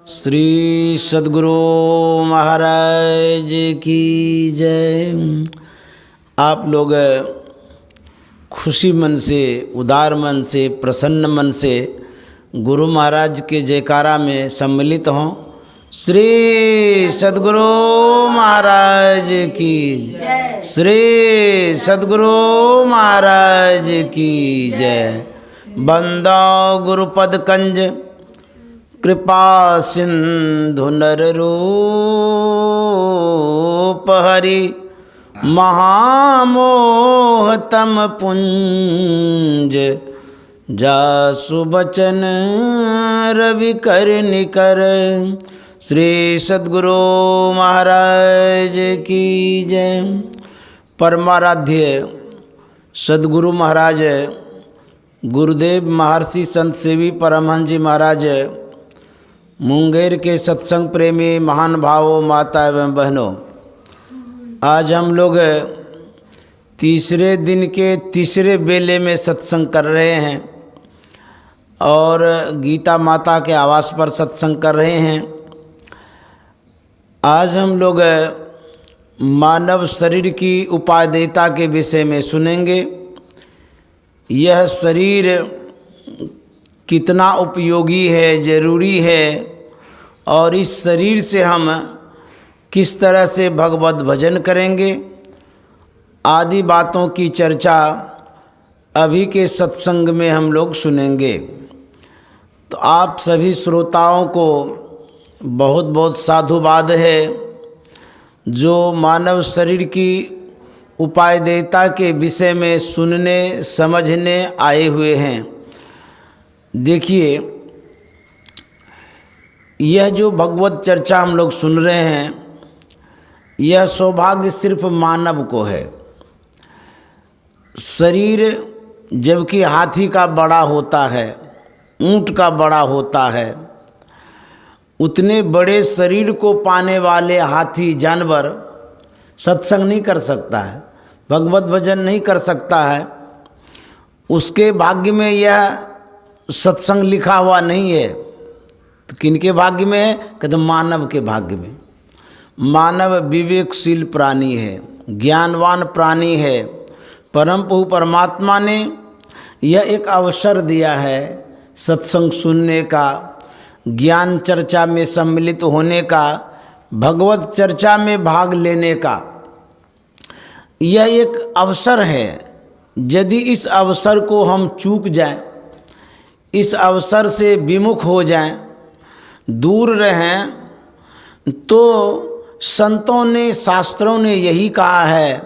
श्री सद्गुरु महाराज की जय। आप लोग खुशी मन से, उदार मन से, प्रसन्न मन से गुरु महाराज के जयकारा में सम्मिलित हों। श्री सद्गुरु महाराज की जय। श्री सद्गुरु महाराज की जय। बंदो गुरुपद कंज कृपा सिंधु नर रूप हरि महामोह तम पुंज जासु बचन रवि कर निकर। श्री सद्गुरु महाराज की जय। परमाराध्य सद्गुरु महाराज गुरुदेव महर्षि संत सेवी परमहंस जी महाराज मुंगेर के सत्संग प्रेमी महान भावों, माता एवं बहनों, आज हम लोग तीसरे दिन के तीसरे बेले में सत्संग कर रहे हैं और गीता माता के आवास पर सत्संग कर रहे हैं। आज हम लोग मानव शरीर की उपादेयता के विषय में सुनेंगे। यह शरीर कितना उपयोगी है, ज़रूरी है और इस शरीर से हम किस तरह से भगवत भजन करेंगे आदि बातों की चर्चा अभी के सत्संग में हम लोग सुनेंगे। तो आप सभी श्रोताओं को बहुत बहुत साधुवाद है जो मानव शरीर की उपादेयता के विषय में सुनने समझने आए हुए हैं। देखिए, यह जो भगवत चर्चा हम लोग सुन रहे हैं, यह सौभाग्य सिर्फ मानव को है। शरीर जबकि हाथी का बड़ा होता है, ऊंट का बड़ा होता है, उतने बड़े शरीर को पाने वाले हाथी जानवर सत्संग नहीं कर सकता है, भगवत भजन नहीं कर सकता है। उसके भाग्य में यह सत्संग लिखा हुआ नहीं है। तो किनके भाग्य में है? कहते मानव के भाग्य में। मानव विवेकशील प्राणी है, ज्ञानवान प्राणी है। परम प्रभु परमात्मा ने यह एक अवसर दिया है सत्संग सुनने का, ज्ञान चर्चा में सम्मिलित होने का, भगवत चर्चा में भाग लेने का। यह एक अवसर है। यदि इस अवसर को हम चूक जाएं, इस अवसर से विमुख हो जाएं, दूर रहें, तो संतों ने, शास्त्रों ने यही कहा है,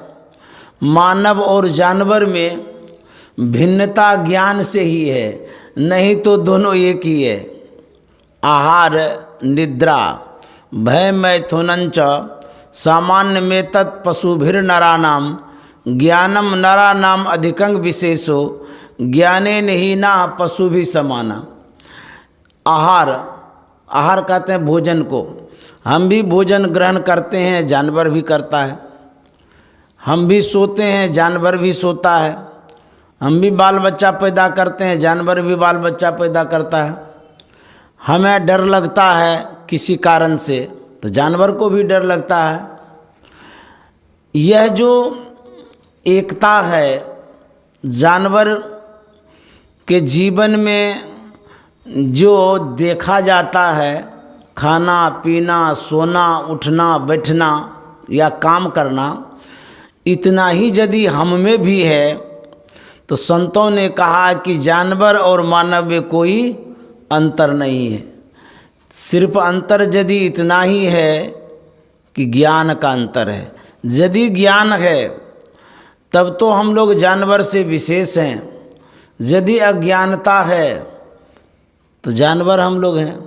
मानव और जानवर में भिन्नता ज्ञान से ही है, नहीं तो दोनों एक ही है। आहार निद्रा भय मैथुनंच सामान्य में तत् पशुभिर्नराणाम ज्ञानम नराणाम अधिकं विशेषो ज्ञाने नहीं ना पशु भी समाना। आहार, आहार कहते हैं भोजन को। हम भी भोजन ग्रहण करते हैं, जानवर भी करता है। हम भी सोते हैं, जानवर भी सोता है। हम भी बाल बच्चा पैदा करते हैं, जानवर भी बाल बच्चा पैदा करता है। हमें डर लगता है किसी कारण से, तो जानवर को भी डर लगता है। यह जो एकता है जानवर के जीवन में जो देखा जाता है, खाना पीना, सोना, उठना बैठना या काम करना, इतना ही यदि हम में भी है तो संतों ने कहा कि जानवर और मानव में कोई अंतर नहीं है। सिर्फ अंतर यदि इतना ही है कि ज्ञान का अंतर है। यदि ज्ञान है तब तो हम लोग जानवर से विशेष हैं। यदि अज्ञानता है तो जानवर हम लोग हैं।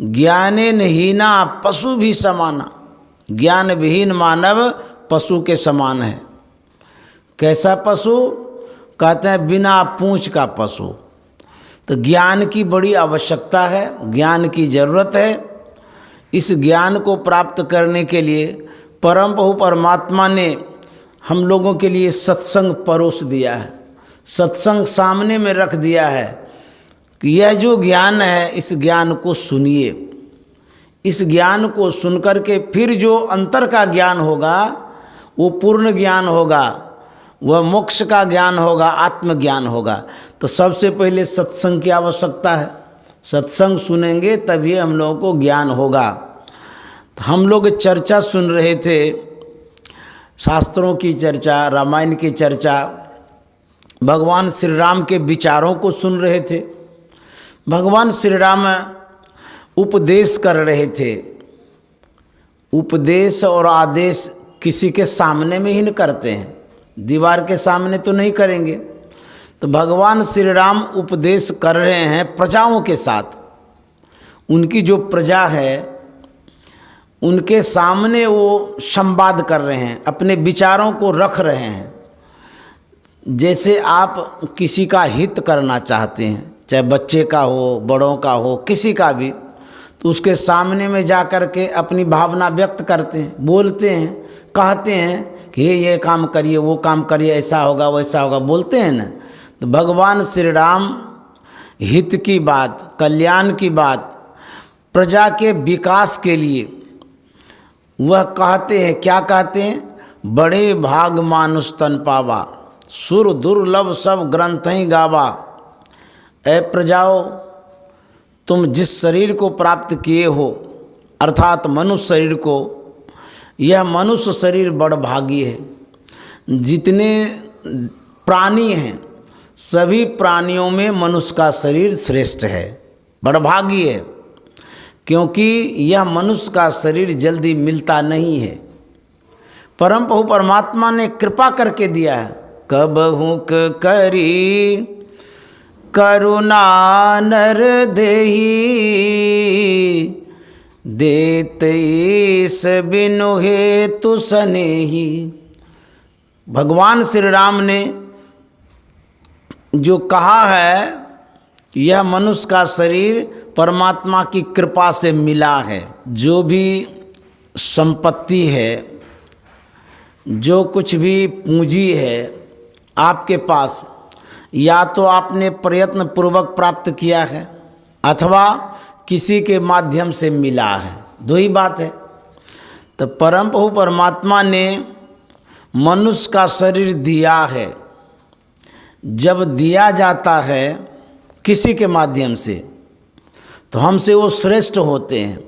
ज्ञाने हीना पशु भी समाना। ज्ञान विहीन मानव पशु के समान है। कैसा पशु? कहते हैं बिना पूंछ का पशु। तो ज्ञान की बड़ी आवश्यकता है, ज्ञान की ज़रूरत है। इस ज्ञान को प्राप्त करने के लिए परम प्रभु परमात्मा ने हम लोगों के लिए सत्संग परोस दिया है, सत्संग सामने में रख दिया है कि यह जो ज्ञान है, इस ज्ञान को सुनिए। इस ज्ञान को सुनकर के फिर जो अंतर का ज्ञान होगा वो पूर्ण ज्ञान होगा, वह मोक्ष का ज्ञान होगा, आत्मज्ञान होगा। तो सबसे पहले सत्संग की आवश्यकता है। सत्संग सुनेंगे तभी हम लोगों को ज्ञान होगा। तो हम लोग चर्चा सुन रहे थे, शास्त्रों की चर्चा, रामायण की चर्चा, भगवान श्री राम के विचारों को सुन रहे थे। भगवान श्री राम उपदेश कर रहे थे। उपदेश और आदेश किसी के सामने में ही नहीं करते हैं, दीवार के सामने तो नहीं करेंगे। तो भगवान श्री राम उपदेश कर रहे हैं प्रजाओं के साथ। उनकी जो प्रजा है उनके सामने वो संवाद कर रहे हैं, अपने विचारों को रख रहे हैं। जैसे आप किसी का हित करना चाहते हैं, चाहे बच्चे का हो, बड़ों का हो, किसी का भी, तो उसके सामने में जा कर के अपनी भावना व्यक्त करते हैं, बोलते हैं, कहते हैं कि ये काम करिए, वो काम करिए, ऐसा होगा वैसा होगा, बोलते हैं ना। तो भगवान श्री राम हित की बात, कल्याण की बात, प्रजा के विकास के लिए वह कहते हैं। क्या कहते हैं? बड़े भाग मानुष तन पावा, सुर दुर्लभ सब ग्रंथ ही गावा। ऐ प्रजाओ, तुम जिस शरीर को प्राप्त किए हो, अर्थात मनुष्य शरीर को, यह मनुष्य शरीर बड़ भागी है। जितने प्राणी हैं सभी प्राणियों में मनुष्य का शरीर श्रेष्ठ है, बड़ भागी है, क्योंकि यह मनुष्य का शरीर जल्दी मिलता नहीं है। परम प्रभु परमात्मा ने कृपा करके दिया है। कबहु करी करुणा नर देही, देत ईस बिनु हेतु सनेही। भगवान श्री राम ने जो कहा है, यह मनुष्य का शरीर परमात्मा की कृपा से मिला है। जो भी संपत्ति है, जो कुछ भी पूंजी है आपके पास, या तो आपने प्रयत्न पूर्वक प्राप्त किया है अथवा किसी के माध्यम से मिला है, दो ही बात है। तो परम प्रभु परमात्मा ने मनुष्य का शरीर दिया है। जब दिया जाता है किसी के माध्यम से तो हमसे वो श्रेष्ठ होते हैं।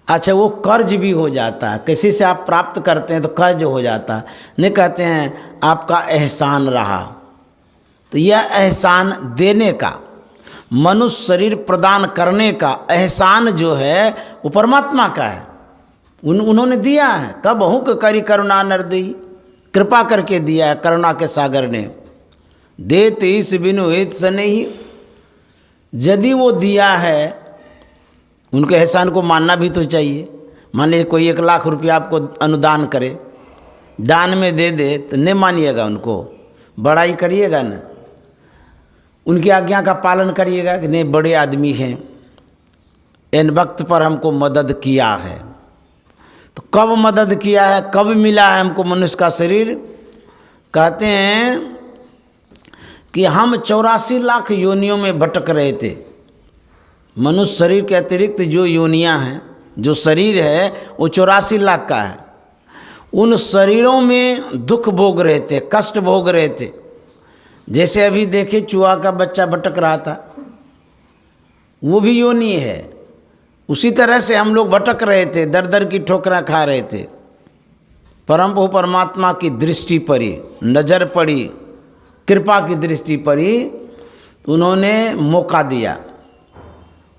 अच्छा, वो कर्ज भी हो जाता है। किसी से आप प्राप्त करते हैं तो कर्ज हो जाता है, नहीं कहते हैं आपका एहसान रहा। तो यह एहसान देने का, मनुष्य शरीर प्रदान करने का एहसान जो है वो परमात्मा का है। उन्होंने दिया है। कब हूँ करी करुणा नरदई, कृपा करके दिया है करुणा के सागर ने। देत ईस बिनु हित सनेही, यदि वो दिया है उनके एहसान को मानना भी तो चाहिए। मान लीजिए कोई 1 लाख रुपया आपको अनुदान करे, दान में दे दे, तो नहीं मानिएगा, उनको बड़ाई करिएगा ना, उनकी आज्ञा का पालन करिएगा कि नहीं बड़े आदमी हैं, इन वक्त पर हमको मदद किया है। तो कब मदद किया है, कब मिला है हमको मनुष्य का शरीर? कहते हैं कि हम 84 लाख योनियों में भटक रहे थे। मनुष्य शरीर के अतिरिक्त जो योनियां हैं, जो शरीर है वो 84 लाख का है। उन शरीरों में दुख भोग रहे थे, कष्ट भोग रहे थे। जैसे अभी देखे चूहा का बच्चा भटक रहा था, वो भी योनि है। उसी तरह से हम लोग भटक रहे थे, दर दर की ठोकरें खा रहे थे। परम प्रभु परमात्मा की दृष्टि पड़ी, नज़र पड़ी, कृपा की दृष्टि पड़ी, तो उन्होंने मौका दिया,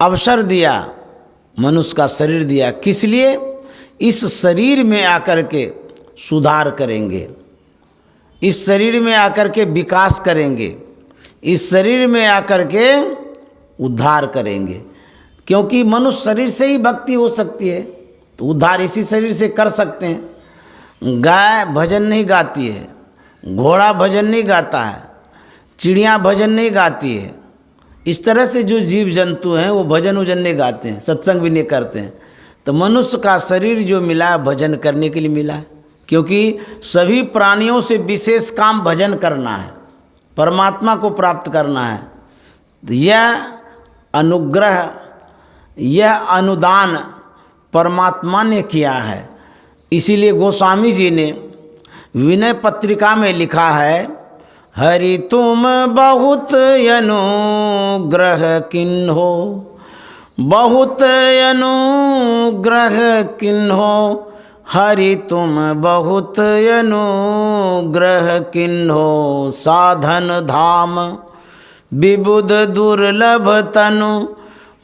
अवसर दिया, मनुष्य का शरीर दिया। किस लिए? इस शरीर में आकर के सुधार करेंगे, इस शरीर में आकर के विकास करेंगे, इस शरीर में आकर के उद्धार करेंगे। क्योंकि मनुष्य शरीर से ही भक्ति हो सकती है, तो उद्धार इसी शरीर से कर सकते हैं। गाय भजन नहीं गाती है, घोड़ा भजन नहीं गाता है, चिड़िया भजन नहीं गाती है। इस तरह से जो जीव जंतु हैं वो भजन उजन नहीं गाते हैं, सत्संग भी नहीं करते हैं। तो मनुष्य का शरीर जो मिला है भजन करने के लिए मिला है, क्योंकि सभी प्राणियों से विशेष काम भजन करना है, परमात्मा को प्राप्त करना है। तो यह अनुग्रह, यह अनुदान परमात्मा ने किया है। इसीलिए गोस्वामी जी ने विनय पत्रिका में लिखा है, हरि तुम बहुत अनुग्रह किन्हो, बहुत अनुग्रह किन्हो, हरि तुम बहुत अनुग्रह किन्हो, साधन धाम विबुध दुर्लभ तनु,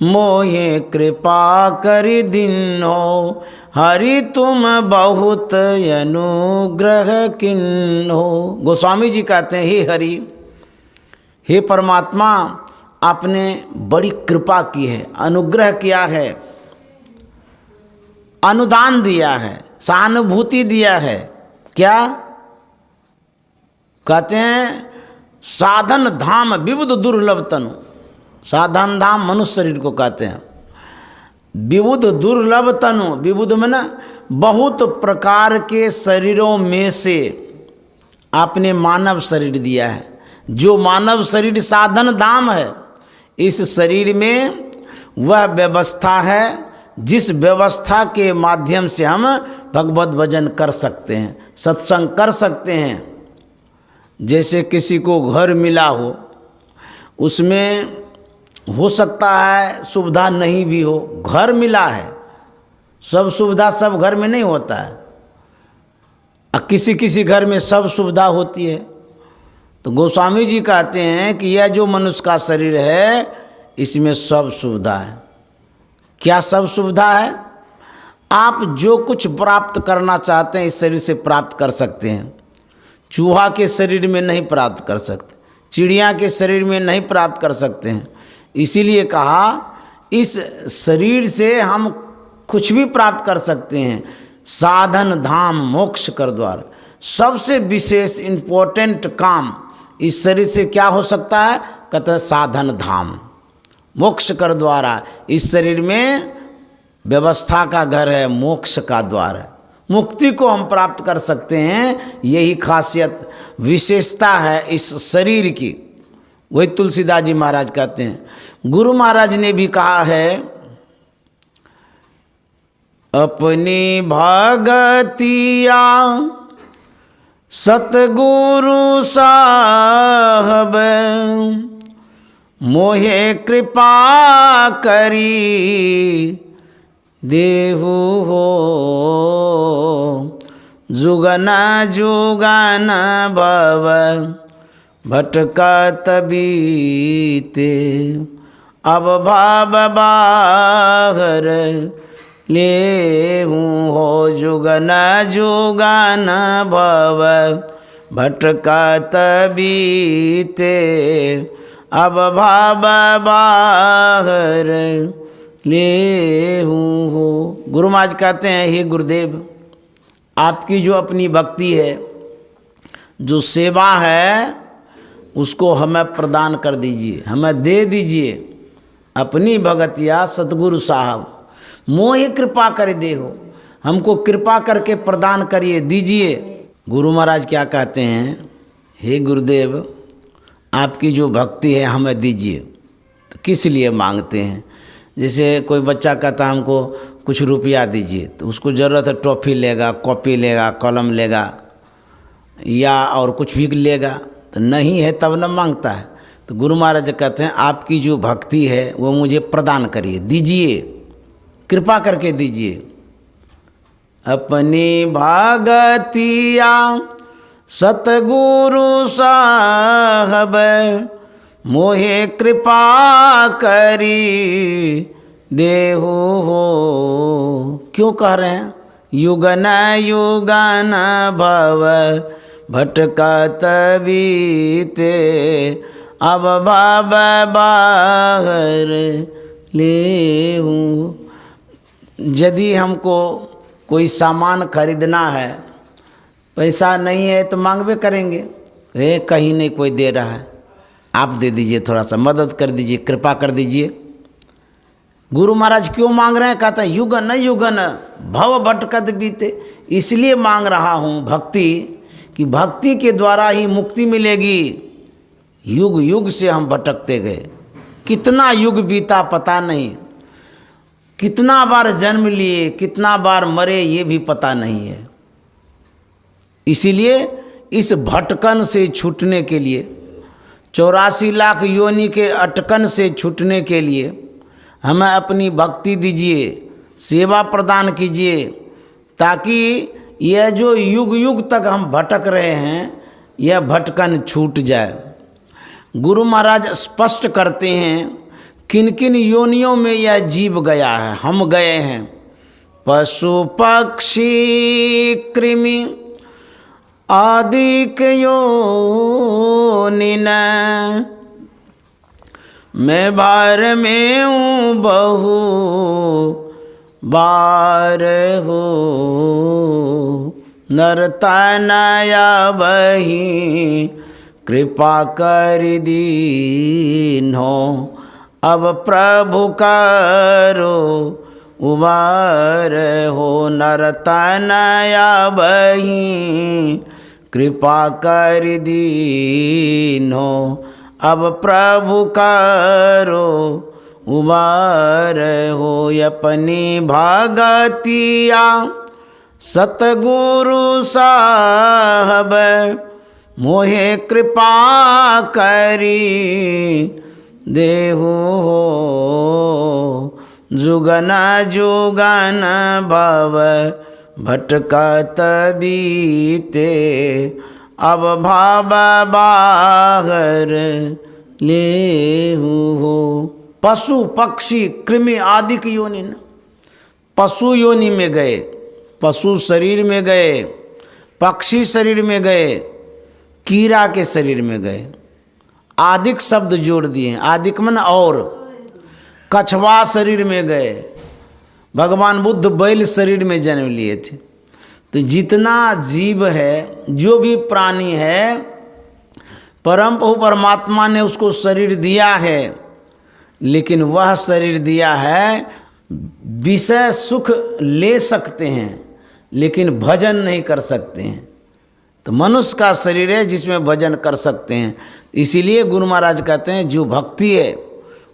मोहे कृपा करि दीन्हो, हरि तुम बहुत अनुग्रह किन्हो। गोस्वामी जी कहते हैं, हे हरि, हे परमात्मा, आपने बड़ी कृपा की है, अनुग्रह किया है, अनुदान दिया है, सहानुभूति दिया है। क्या कहते हैं? साधन धाम विबुध दुर्लभ तनु। साधन धाम मनुष्य शरीर को कहते हैं। विबुध दुर्लभ तनु, विबुध में ना बहुत प्रकार के शरीरों में से आपने मानव शरीर दिया है। जो मानव शरीर साधन धाम है, इस शरीर में वह व्यवस्था है जिस व्यवस्था के माध्यम से हम भगवत भजन कर सकते हैं, सत्संग कर सकते हैं। जैसे किसी को घर मिला हो, उसमें हो सकता है सुविधा नहीं भी हो, घर मिला है, सब सुविधा सब घर में नहीं होता है। किसी किसी घर में सब सुविधा होती है। तो गोस्वामी जी कहते हैं कि यह जो मनुष्य का शरीर है, इसमें सब सुविधा है। क्या सब सुविधा है? आप जो कुछ प्राप्त करना चाहते हैं इस शरीर से प्राप्त कर सकते हैं। चूहा के शरीर में नहीं प्राप्त कर सकते, चिड़िया के शरीर में नहीं प्राप्त कर सकते हैं। इसीलिए कहा इस शरीर से हम कुछ भी प्राप्त कर सकते हैं। साधन धाम मोक्ष कर द्वार, सबसे विशेष इम्पोर्टेंट काम इस शरीर से क्या हो सकता है? कहते हैं साधन धाम मोक्ष कर द्वारा। इस शरीर में व्यवस्था का घर है, मोक्ष का द्वार है, मुक्ति को हम प्राप्त कर सकते हैं। यही खासियत विशेषता है इस शरीर की। वही तुलसीदास जी महाराज कहते हैं। गुरु महाराज ने भी कहा है, अपनी भगतिया सतगुरु साहब, मोहे कृपा करी देहु हो, जुगन जुगन भव भटकत बीते, अब भाव बाहर लेहूँ हो, जुगन जुगन भव भटकत बीते, अब भाव बाहर लेहूँ हो। गुरु महाराज कहते हैं, हे गुरुदेव, आपकी जो अपनी भक्ति है, जो सेवा है, उसको हमें प्रदान कर दीजिए, हमें दे दीजिए। अपनी भगतिया सतगुरु साहब, मोहे कृपा कर दे हो, हमको कृपा करके प्रदान करिए, दीजिए। गुरु महाराज क्या कहते हैं? हे गुरुदेव, आपकी जो भक्ति है हमें दीजिए। तो किस लिए मांगते हैं? जैसे कोई बच्चा कहता है हमको कुछ रुपया दीजिए, तो उसको ज़रूरत है, टॉफ़ी लेगा, कॉपी लेगा, कलम लेगा या और कुछ भी लेगा, तो नहीं है तब न मांगता है। तो गुरु महाराज कहते हैं, आपकी जो भक्ति है वो मुझे प्रदान करिए, दीजिए, कृपा करके दीजिए। अपनी भगतिया सतगुरु साहब, मोहे कृपा करी देहु हो। क्यों कह रहे हैं? युगन युगन भव भटकत बीते, अब भाव बाहर लेहूँ। यदि हमको कोई सामान खरीदना है, पैसा नहीं है तो मांगवे करेंगे, कहीं नहीं कोई दे रहा है, आप दे दीजिए, थोड़ा सा मदद कर दीजिए, कृपा कर दीजिए। गुरु महाराज क्यों मांग रहे हैं? कहते हैं युगन युगन भव भटकत बीते। इसलिए मांग रहा हूँ भक्ति, कि भक्ति के द्वारा ही मुक्ति मिलेगी। युग युग से हम भटकते गए, कितना युग बीता पता नहीं। कितना बार जन्म लिए, कितना बार मरे, ये भी पता नहीं है। इसीलिए इस भटकन से छूटने के लिए, 84 लाख योनि के अटकन से छूटने के लिए हमें अपनी भक्ति दीजिए, सेवा प्रदान कीजिए, ताकि यह जो युग युग तक हम भटक रहे हैं, यह भटकन छूट जाए। गुरु महाराज स्पष्ट करते हैं किन किन योनियों में यह जीव गया है, हम गए हैं। पशु पक्षी कृमि आदिक योनिन, मैं बार में हूँ बहु बार हो, नरतनया बही कृपा कर दीन्हो, अब प्रभु करो उबार हो, नरतनया बही कृपा कर दीन्हो, अब प्रभु करो उबार हो। अपनी भगतिया सतगुरु साहब मोहे कृपा करी देहु हो, जुगन जुगन भव भटकत बीते, अब भाव बाहर लेहु हो। पशु पक्षी कृमि आदि की योनि, पशु योनि में गए, पशु शरीर में गए, पक्षी शरीर में गए, कीड़ा के शरीर में गए। आदिक शब्द जोड़ दिए, आदिक मन और। कछवा शरीर में गए, भगवान बुद्ध बैल शरीर में जन्म लिए थे। तो जितना जीव है, जो भी प्राणी है, परम प्रभु परमात्मा ने उसको शरीर दिया है, लेकिन वह शरीर दिया है विषय सुख ले सकते हैं, लेकिन भजन नहीं कर सकते हैं। तो मनुष्य का शरीर है जिसमें भजन कर सकते हैं। इसीलिए गुरु महाराज कहते हैं जो भक्ति है,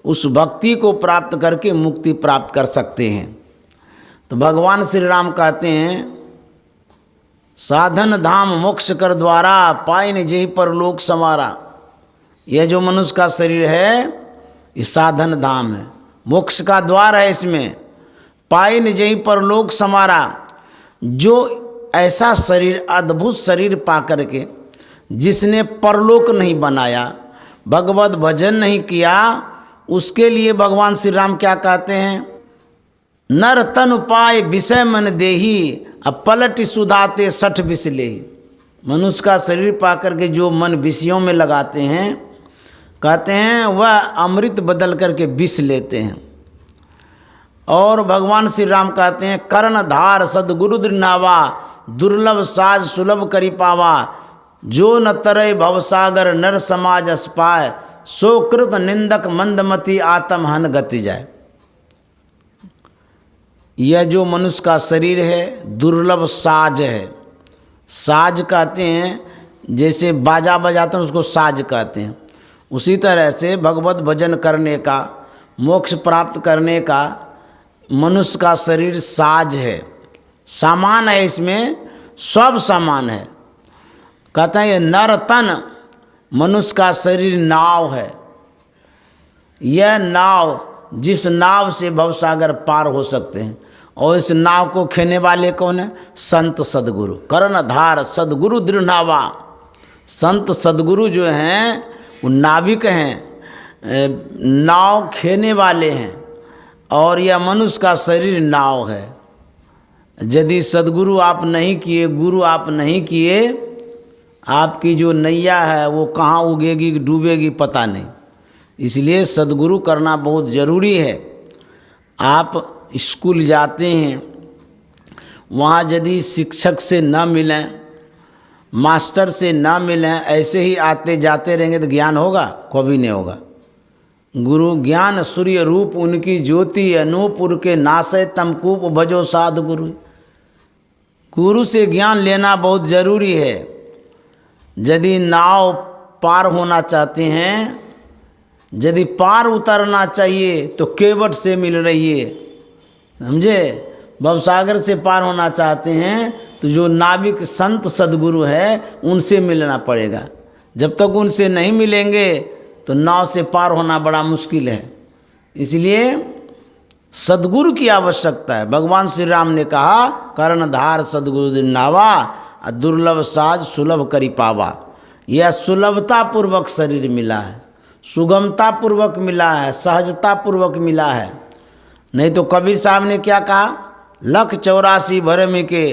उस भक्ति को प्राप्त करके मुक्ति प्राप्त कर सकते हैं। तो भगवान श्री राम कहते हैं साधन धाम मोक्ष कर द्वारा, पाइन जेहि पर लोक समारा। यह जो मनुष्य का शरीर है, ये साधन धाम है, मोक्ष का द्वार है। इसमें पाइन जेहि पर लोक समारा, जो ऐसा शरीर, अद्भुत शरीर पा करके जिसने परलोक नहीं बनाया, भगवत भजन नहीं किया, उसके लिए भगवान श्री राम क्या कहते हैं, नर तन पाए विषय मन देही, अब पलट सुधाते 60 विष लेही। मनुष्य का शरीर पा करके जो मन विषयों में लगाते हैं, कहते हैं वह अमृत बदल करके विष लेते हैं। और भगवान श्री राम कहते हैं कर्णधार सदगुरु दृढ़ावा, दुर्लभ साज सुलभ करी पावा, जो न तरय भवसागर नर समाज अस्पाय, सो कृत निंदक मंदमती आत्म हन गति जाए। यह जो मनुष्य का शरीर है दुर्लभ साज है। साज कहते हैं, जैसे बाजा बजाते हैं उसको साज कहते हैं। उसी तरह से भगवत भजन करने का, मोक्ष प्राप्त करने का मनुष्य का शरीर साज है, सामान है, इसमें सब सामान है। कहते हैं ये नर तन, मनुष्य का शरीर नाव है। यह नाव, जिस नाव से भवसागर पार हो सकते हैं, और इस नाव को खेने वाले कौन है, संत सदगुरु। कर्णधार सदगुरु दृढ़ावा, संत सदगुरु जो हैं वो नाविक हैं, नाव खेने वाले हैं। और यह मनुष्य का शरीर नाव है। यदि सदगुरु आप नहीं किए, गुरु आप नहीं किए, आपकी जो नैया है वो कहाँ उगेगी डूबेगी पता नहीं। इसलिए सदगुरु करना बहुत ज़रूरी है। आप स्कूल जाते हैं, वहाँ यदि शिक्षक से न मिलें, मास्टर से न मिलें, ऐसे ही आते जाते रहेंगे तो ज्ञान होगा? कभी नहीं होगा। गुरु ज्ञान सूर्य रूप उनकी ज्योति, अनूपुर के नासे तमकूप भजो साध गुरु। गुरु से ज्ञान लेना बहुत ज़रूरी है। यदि नाव पार होना चाहते हैं, यदि पार उतरना चाहिए तो केवट से मिल रही है। समझे। भवसागर से पार होना चाहते हैं तो जो नाविक संत सद्गुरु है उनसे मिलना पड़ेगा। जब तक उनसे नहीं मिलेंगे तो नाव से पार होना बड़ा मुश्किल है। इसलिए सद्गुरु की आवश्यकता है। भगवान श्री राम ने कहा कर्णधार सद्गुरु दिन नावा, दुर्लभ साज सुलभ करी पावा। यह सुलभता पूर्वक शरीर मिला है, सुगमता पूर्वक मिला है, सहजता पूर्वक मिला है। नहीं तो कबीर साहब ने क्या कहा, 184 भरम के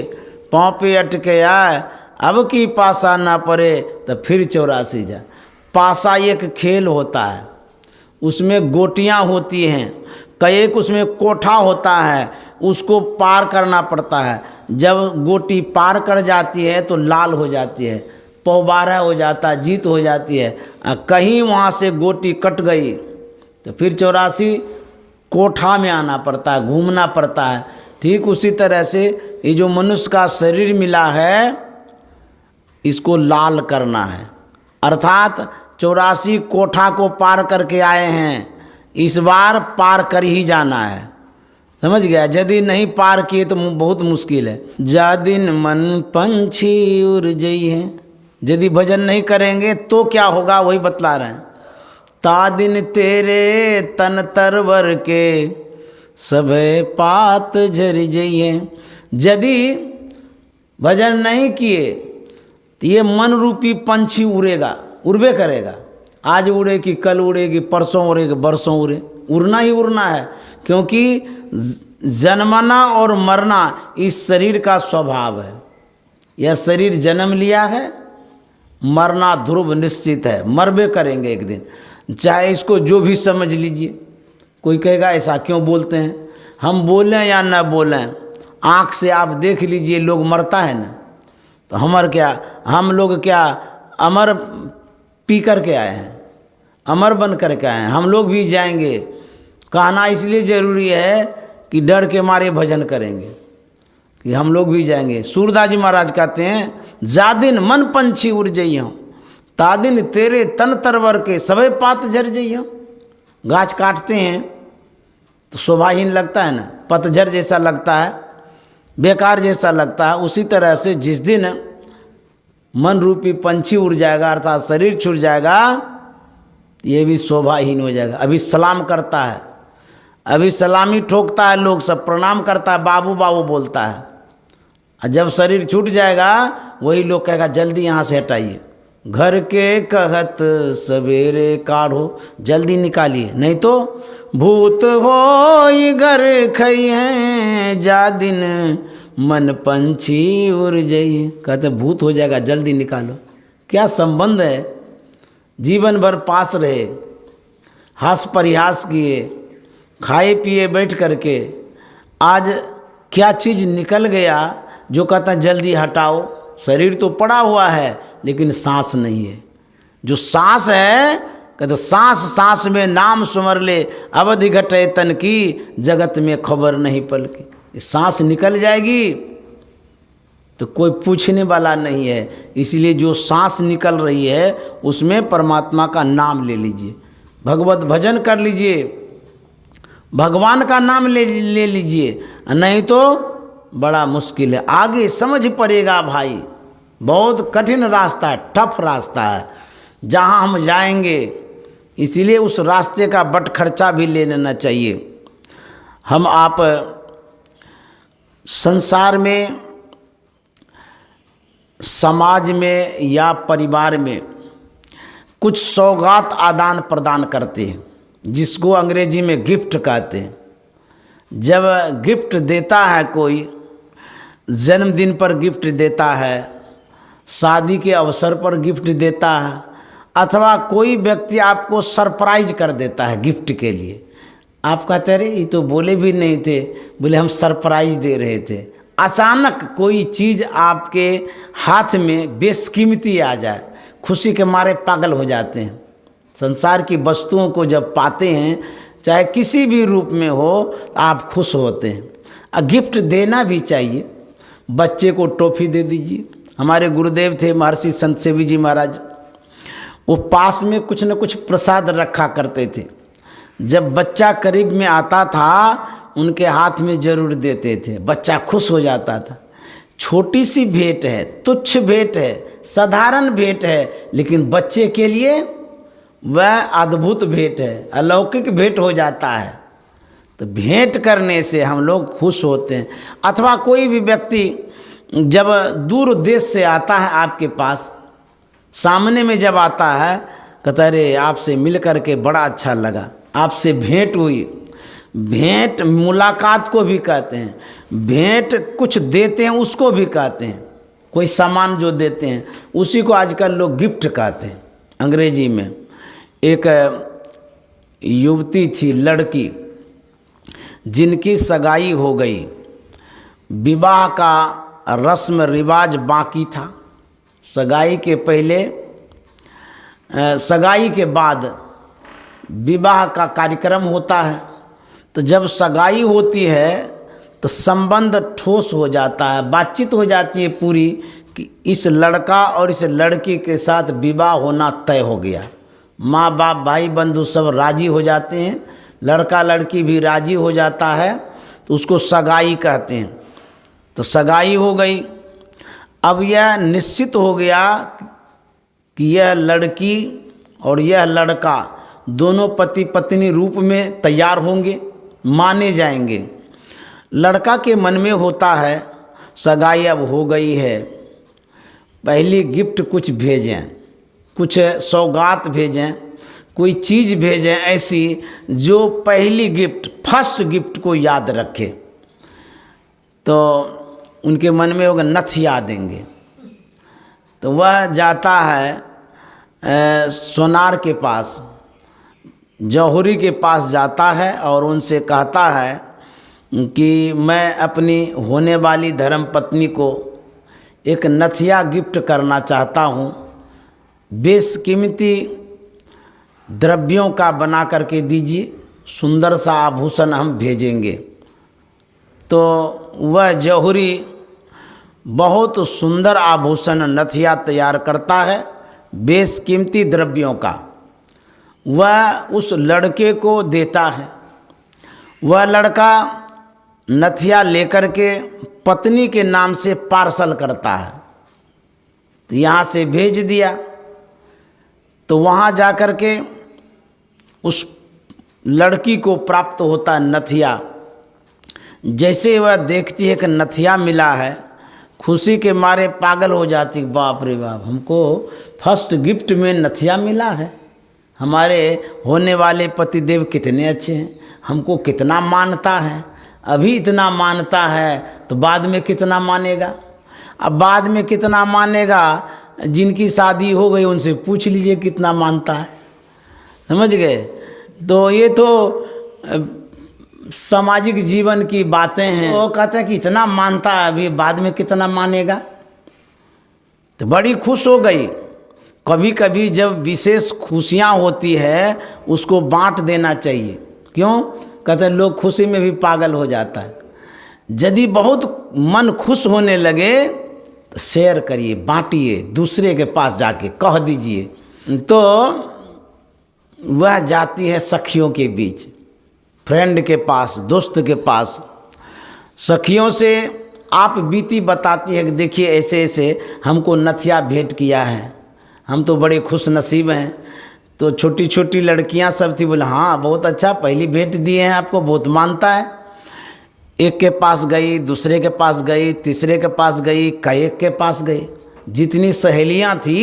पाँव पे अटके आए, अब की पासा ना पड़े तो फिर 84 जा। पासा एक खेल होता है, उसमें गोटियां होती हैं, एक उसमें कोठा होता है, उसको पार करना पड़ता है। जब गोटी पार कर जाती है तो लाल हो जाती है, पौबारा हो जाता है, जीत हो जाती है। कहीं वहाँ से गोटी कट गई तो फिर 84 कोठा में आना पड़ता है, घूमना पड़ता है। ठीक उसी तरह से ये जो मनुष्य का शरीर मिला है इसको लाल करना है, अर्थात 84 कोठा को पार करके आए हैं, इस बार पार कर ही जाना है। समझ गया। यदि नहीं पार किए तो बहुत मुश्किल है। जा दिन मन पंछी उड़ जाइए, यदि भजन नहीं करेंगे तो क्या होगा वही बतला रहे हैं। ता दिन तेरे तन तरवर के सबे पात झर जाइए। यदि भजन नहीं किए तो ये मन रूपी पंछी उड़ेगा, उड़बे करेगा। आज उड़ेगी, कल उड़ेगी, परसों उड़ेगी, बरसों उड़े, उड़ना ही उड़ना है। क्योंकि जन्मना और मरना इस शरीर का स्वभाव है। यह शरीर जन्म लिया है, मरना ध्रुव निश्चित है, मरबे करेंगे एक दिन। चाहे इसको जो भी समझ लीजिए। कोई कहेगा ऐसा क्यों बोलते हैं, हम बोलें या न बोलें, आँख से आप देख लीजिए लोग मरता है ना, तो हम लोग क्या अमर पी कर के आए हैं, अमर बन कर के आए हैं। हम लोग भी जाएंगे। कहना इसलिए ज़रूरी है कि डर के मारे भजन करेंगे कि हम लोग भी जाएंगे। सूरदास जी महाराज कहते हैं, जा दिन मन पंछी उड़ जइयो, ता दिन तेरे तन तरवर के सबे पात झर जइयो। गाछ काटते हैं तो शोभाहीन लगता है ना, पतझर जैसा लगता है, बेकार जैसा लगता है। उसी तरह से जिस दिन मन रूपी पंछी उड़ जाएगा, अर्थात शरीर छूट जाएगा, ये भी शोभाहीन हो जाएगा। अभी सलाम करता है, अभी सलामी ठोकता है, लोग सब प्रणाम करता है, बाबू बाबू बोलता है। और जब शरीर छूट जाएगा वही लोग कहेगा जल्दी यहाँ से हटाइए, घर के कहत सवेरे काढ़ो, जल्दी निकालिए, नहीं तो भूत हो घर खई हैं, जा दिन मन पंछी उड़ जाइए। कहते भूत हो जाएगा, जल्दी निकालो। क्या संबंध है। जीवन भर पास रहे, हंस परिहास किए, खाए पिए बैठ करके, आज क्या चीज़ निकल गया जो कहता जल्दी हटाओ। शरीर तो पड़ा हुआ है लेकिन सांस नहीं है। जो सांस है, कहते सांस सांस में नाम सुमर ले, अवधि घटे तन की, जगत में खबर नहीं पल की। सांस निकल जाएगी तो कोई पूछने वाला नहीं है। इसलिए जो सांस निकल रही है उसमें परमात्मा का नाम ले लीजिए, भगवत भजन कर लीजिए, भगवान का नाम ले लीजिए, नहीं तो बड़ा मुश्किल है। आगे समझ पड़ेगा भाई, बहुत कठिन रास्ता है, टफ रास्ता है जहाँ हम जाएंगे। इसीलिए उस रास्ते का बट खर्चा भी ले लेना चाहिए। हम आप संसार में, समाज में या परिवार में कुछ सौगात आदान प्रदान करते हैं, जिसको अंग्रेजी में गिफ्ट कहते हैं। जब गिफ्ट देता है कोई, जन्मदिन पर गिफ्ट देता है, शादी के अवसर पर गिफ्ट देता है, अथवा कोई व्यक्ति आपको सरप्राइज कर देता है गिफ्ट के लिए। आप कहते रहे ये तो बोले भी नहीं थे, बोले हम सरप्राइज दे रहे थे। अचानक कोई चीज़ आपके हाथ में बेशकीमती आ जाए, खुशी के मारे पागल हो जाते हैं। संसार की वस्तुओं को जब पाते हैं, चाहे किसी भी रूप में हो, तो आप खुश होते हैं। गिफ्ट देना भी चाहिए। बच्चे को टॉफ़ी दे दीजिए। हमारे गुरुदेव थे महर्षि संत सेवी जी महाराज, वो पास में कुछ न कुछ प्रसाद रखा करते थे। जब बच्चा करीब में आता था उनके हाथ में जरूर देते थे, बच्चा खुश हो जाता था। छोटी सी भेंट है, तुच्छ भेंट है, साधारण भेंट है, लेकिन बच्चे के लिए वह अद्भुत भेंट है, अलौकिक भेंट हो जाता है। तो भेंट करने से हम लोग खुश होते हैं। अथवा कोई भी व्यक्ति जब दूर देश से आता है आपके पास, सामने में जब आता है, कहता है अरे आपसे मिल करके बड़ा अच्छा लगा, आपसे भेंट हुई। भेंट मुलाकात को भी कहते हैं, भेंट कुछ देते हैं उसको भी कहते हैं। कोई सामान जो देते हैं उसी को आजकल लोग गिफ्ट कहते हैं अंग्रेजी में। एक युवती थी, लड़की, जिनकी सगाई हो गई, विवाह का रस्म रिवाज बाकी था। सगाई के पहले, सगाई के बाद विवाह का कार्यक्रम होता है। तो जब सगाई होती है तो संबंध ठोस हो जाता है, बातचीत हो जाती है पूरी कि इस लड़का और इस लड़की के साथ विवाह होना तय हो गया। माँ बाप भाई बंधु सब राजी हो जाते हैं, लड़का लड़की भी राजी हो जाता है, तो उसको सगाई कहते हैं। तो सगाई हो गई। अब यह निश्चित हो गया कि यह लड़की और यह लड़का दोनों पति पत्नी रूप में तैयार होंगे, माने जाएंगे। लड़का के मन में होता है सगाई अब हो गई है, पहली गिफ्ट कुछ भेजें, कुछ सौगात भेजें, कोई चीज़ भेजें ऐसी जो पहली गिफ्ट, फर्स्ट गिफ्ट को याद रखे। तो उनके मन में होगा नथिया देंगे। तो वह जाता है सोनार के पास, जौहरी के पास जाता है और उनसे कहता है कि मैं अपनी होने वाली धर्मपत्नी को एक नथिया गिफ्ट करना चाहता हूँ, बेशकीमती द्रव्यों का बना करके दीजिए, सुंदर सा आभूषण हम भेजेंगे। तो वह जौहरी बहुत सुंदर आभूषण नथिया तैयार करता है बेशकीमती द्रव्यों का, वह उस लड़के को देता है। वह लड़का नथिया लेकर के पत्नी के नाम से पार्सल करता है। तो यहाँ से भेज दिया, तो वहाँ जा कर के उस लड़की को प्राप्त होता है नथिया। जैसे वह देखती है कि नथिया मिला है, खुशी के मारे पागल हो जाती, बाप रे बाप, हमको फर्स्ट गिफ्ट में नथिया मिला है, हमारे होने वाले पतिदेव कितने अच्छे हैं, हमको कितना मानता है, अभी इतना मानता है तो बाद में कितना मानेगा। अब बाद में कितना मानेगा, जिनकी शादी हो गई उनसे पूछ लीजिए कितना मानता है, समझ गए। तो ये तो सामाजिक जीवन की बातें हैं। वो कहते हैं कि इतना मानता है, अभी बाद में कितना मानेगा। तो बड़ी खुश हो गई। कभी कभी जब विशेष खुशियाँ होती है उसको बांट देना चाहिए। क्यों? कहते हैं लोग खुशी में भी पागल हो जाता है। यदि बहुत मन खुश होने लगे तो शेयर करिए, बांटिए, दूसरे के पास जाके कह दीजिए। तो वह जाती है सखियों के बीच, फ्रेंड के पास, दोस्त के पास। सखियों से आप बीती बताती है कि देखिए ऐसे ऐसे हमको नथिया भेंट किया है, हम तो बड़े खुश नसीब हैं। तो छोटी छोटी लड़कियां सब थी, बोले हाँ बहुत अच्छा, पहली भेंट दिए हैं आपको, बहुत मानता है। एक के पास गई, दूसरे के पास गई, तीसरे के पास गई, कईक के पास गई। जितनी सहेलियां थी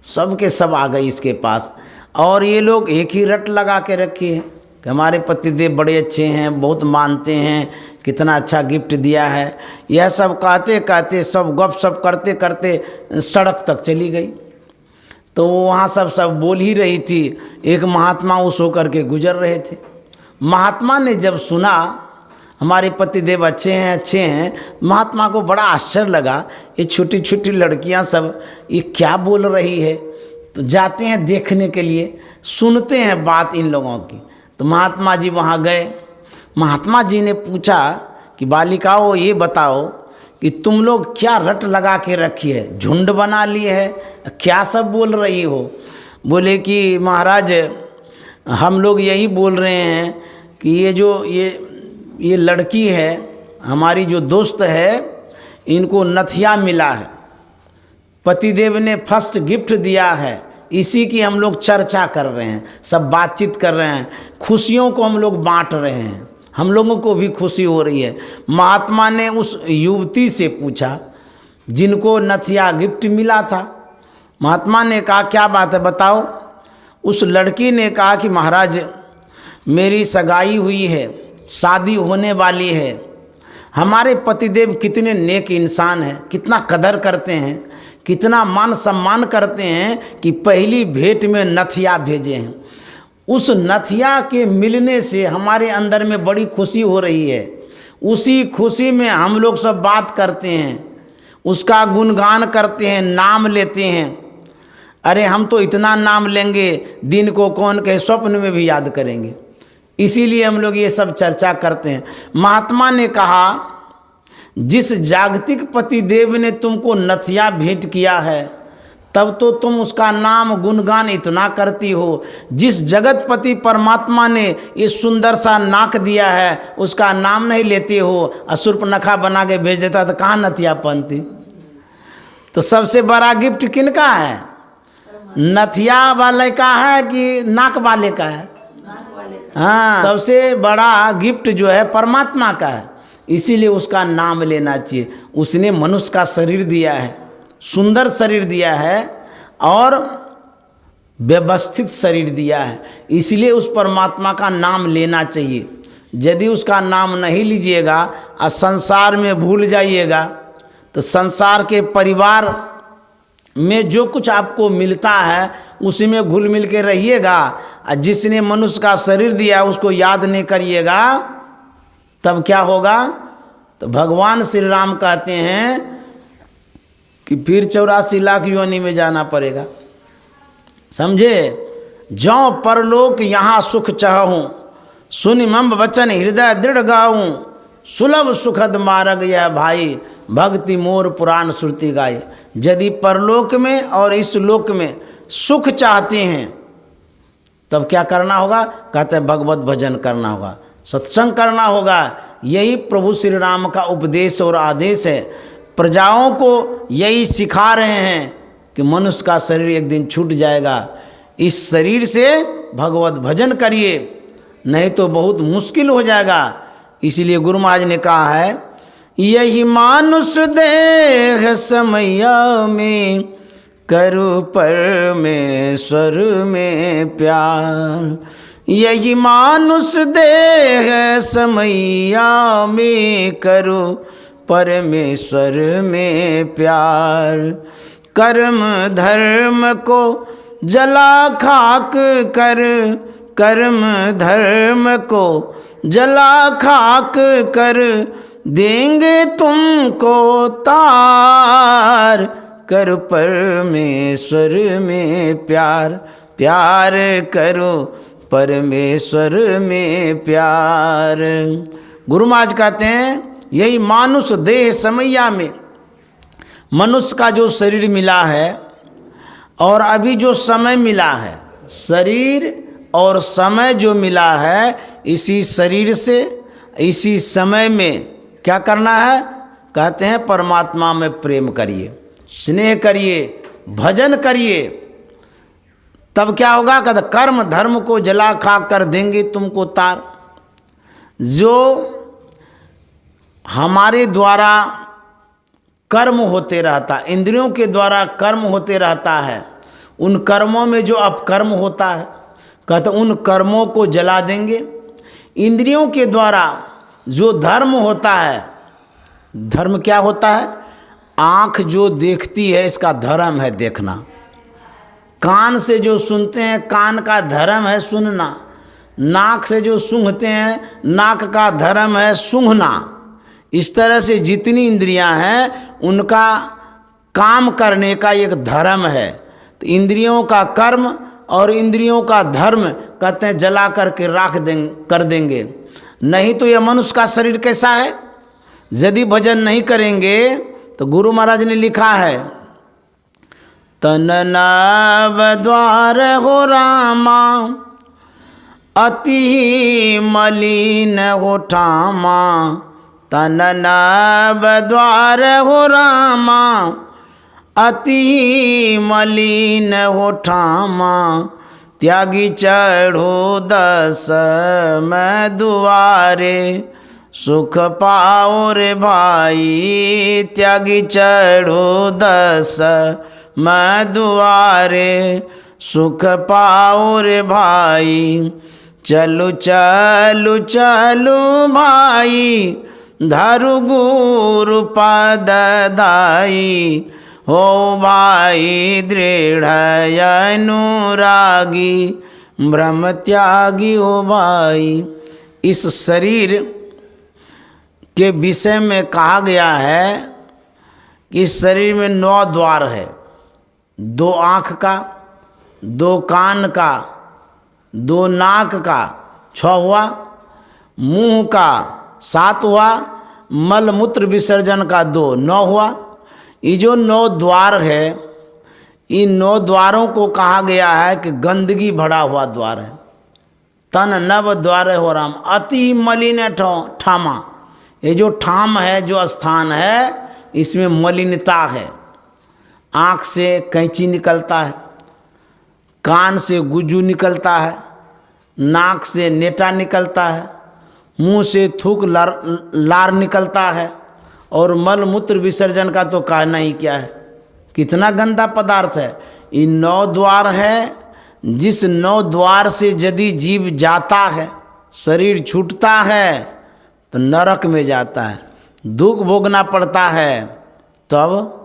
सब के सब आ गई इसके पास। और ये लोग एक ही रट लगा के रखी है कि हमारे पतिदेव बड़े अच्छे हैं, बहुत मानते हैं, कितना अच्छा गिफ्ट दिया है। यह सब कहते कहते, सब गप सप करते करते सड़क तक चली गई। तो वहाँ सब बोल ही रही थी। एक महात्मा उस होकर के गुजर रहे थे। महात्मा ने जब सुना हमारे पतिदेव अच्छे हैं, महात्मा को बड़ा आश्चर्य लगा, ये छोटी छोटी लड़कियाँ सब ये क्या बोल रही है। तो जाते हैं देखने के लिए, सुनते हैं बात इन लोगों की। तो महात्मा जी वहाँ गए। महात्मा जी ने पूछा कि बालिकाओं ये बताओ कि तुम लोग क्या रट लगा के रखी है, झुंड बना ली है, क्या सब बोल रही हो। बोले कि महाराज हम लोग यही बोल रहे हैं कि ये जो ये लड़की है हमारी जो दोस्त है, इनको नथिया मिला है, पतिदेव ने फर्स्ट गिफ्ट दिया है, इसी की हम लोग चर्चा कर रहे हैं, सब बातचीत कर रहे हैं, खुशियों को हम लोग बांट रहे हैं, हम लोगों को भी खुशी हो रही है। महात्मा ने उस युवती से पूछा जिनको नथिया गिफ्ट मिला था। महात्मा ने कहा क्या बात है बताओ। उस लड़की ने कहा कि महाराज मेरी सगाई हुई है, शादी होने वाली है। हमारे पतिदेव कितने नेक इंसान हैं, कितना कदर करते हैं, कितना मान सम्मान करते हैं कि पहली भेंट में नथिया भेजे हैं। उस नथिया के मिलने से हमारे अंदर में बड़ी खुशी हो रही है। उसी खुशी में हम लोग सब बात करते हैं, उसका गुणगान करते हैं, नाम लेते हैं। अरे हम तो इतना नाम लेंगे दिन को कौन कहे स्वप्न में भी याद करेंगे, इसीलिए हम लोग ये सब चर्चा करते हैं। महात्मा ने कहा जिस जागतिक पतिदेव ने तुमको नथिया भेंट किया है तब तो तुम उसका नाम गुणगान इतना करती हो। जिस जगतपति परमात्मा ने ये सुंदर सा नाक दिया है उसका नाम नहीं लेते हो, अशुर्पनखा बना के भेज देता तो कहाँ नथिया पहनती। तो सबसे बड़ा गिफ्ट किनका है? नथिया वाले का है कि नाक वाले का है? हाँ, सबसे बड़ा गिफ्ट जो है परमात्मा का है, इसीलिए उसका नाम लेना चाहिए। उसने मनुष्य का शरीर दिया है, सुंदर शरीर दिया है और व्यवस्थित शरीर दिया है, इसलिए उस परमात्मा का नाम लेना चाहिए। यदि उसका नाम नहीं लीजिएगा और संसार में भूल जाइएगा तो संसार के परिवार में जो कुछ आपको मिलता है उसी में घुल मिल के रहिएगा। और जिसने मनुष्य का शरीर दिया उसको याद नहीं करिएगा तब क्या होगा? तो भगवान श्री राम कहते हैं कि फिर 84 लाख योनि में जाना पड़ेगा। समझे? जौ परलोक यहाँ सुख चाहूँ, सुनि मम वचन हृदय दृढ़ गाऊँ, सुलभ सुखद मार्ग यह भाई, भक्ति मोर पुराण श्रुति गाई। यदि परलोक में और इस लोक में सुख चाहते हैं तब क्या करना होगा? कहते हैं भगवत भजन करना होगा, सत्संग करना होगा। यही प्रभु श्री राम का उपदेश और आदेश है। प्रजाओं को यही सिखा रहे हैं कि मनुष्य का शरीर एक दिन छूट जाएगा, इस शरीर से भगवत भजन करिए, नहीं तो बहुत मुश्किल हो जाएगा। इसीलिए गुरु महाराज ने कहा है यही मानुष देह समैया में, करु परमेश्वर में प्यार। यही मानुष देह समैया में, करो परमेश्वर में प्यार। कर्म धर्म को जला खाक कर, कर्म धर्म को जला खाक कर, देंगे तुमको तार। कर परमेश्वर में प्यार, प्यार करो परमेश्वर में प्यार। गुरु महाराज कहते हैं यही मानुष देह समैया में, मनुष्य का जो शरीर मिला है और अभी जो समय मिला है, शरीर और समय जो मिला है, इसी शरीर से इसी समय में क्या करना है? कहते हैं परमात्मा में प्रेम करिए, स्नेह करिए, भजन करिए, तब क्या होगा? कहते कर्म धर्म को जला खा कर देंगे तुमको तार। जो हमारे द्वारा कर्म होते रहता, इंद्रियों के द्वारा कर्म होते रहता है, उन कर्मों में जो अपकर्म होता है, कहते उन कर्मों को जला देंगे। इंद्रियों के द्वारा जो धर्म होता है, धर्म क्या होता है? आँख जो देखती है इसका धर्म है देखना, कान से जो सुनते हैं कान का धर्म है सुनना, नाक से जो सूंघते हैं नाक का धर्म है सूंघना। इस तरह से जितनी इंद्रियां हैं उनका काम करने का एक धर्म है। तो इंद्रियों का कर्म और इंद्रियों का धर्म कहते हैं जला करके कर देंगे। नहीं तो यह मनुष्य का शरीर कैसा है? यदि भजन नहीं करेंगे तो गुरु महाराज ने लिखा है तन नाव द्वार हो रामा, अति मलिन हो ठामा, तन नव द्वार हो रामा। अति मलिन हो ठामा, त्यागी चढ़ो दस मैं दुआरे। सुख पाओ रे भाई, त्यागी चढ़ो दस मैं दुआरे। सुख पाओ रे भाई, चलु चलु चलु भाई, धरु गुरु पद दाई। हो भाई दृढ़ अनुरागी, ब्रह्म त्यागी हो भाई। इस शरीर के विषय में कहा गया है कि इस शरीर में 9 द्वार है। 2 आँख का, 2 कान का, 2 नाक का 6 हुआ, मुंह का 7 हुआ, मल मूत्र विसर्जन का 2 9 हुआ। ये जो 9 द्वार है, इन 9 द्वारों को कहा गया है कि गंदगी भरा हुआ द्वार है। तन नव द्वार हो राम, अति मलिन ठामा। ये जो ठाम है, जो स्थान है, इसमें मलिनता है। आँख से कैंची निकलता है, कान से गुज्जू निकलता है, नाक से नेटा निकलता है, मुंह से थूक लार निकलता है, और मल मूत्र विसर्जन का तो कहना ही क्या है। कितना गंदा पदार्थ है। ये 9 द्वार है। जिस 9 द्वार से यदि जीव जाता है, शरीर छूटता है, तो नरक में जाता है, दुख भोगना पड़ता है। तब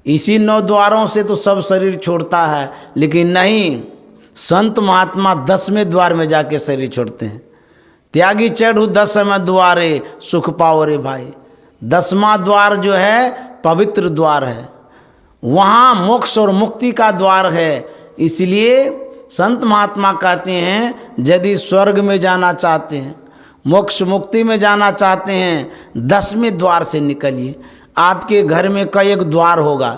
इसी 9 द्वारों से तो सब शरीर छोड़ता है, लेकिन नहीं, संत महात्मा 10वें द्वार में जाके शरीर छोड़ते हैं। त्यागी चढ़ू 10 मैं द्वारे, सुख पाओ रे भाई। 10वां द्वार जो है पवित्र द्वार है, वहाँ मोक्ष और मुक्ति का द्वार है। इसलिए संत महात्मा कहते हैं, यदि स्वर्ग में जाना चाहते हैं, मोक्ष मुक्ति में जाना चाहते हैं, 10वें द्वार से निकलिए। आपके घर में कई एक द्वार होगा,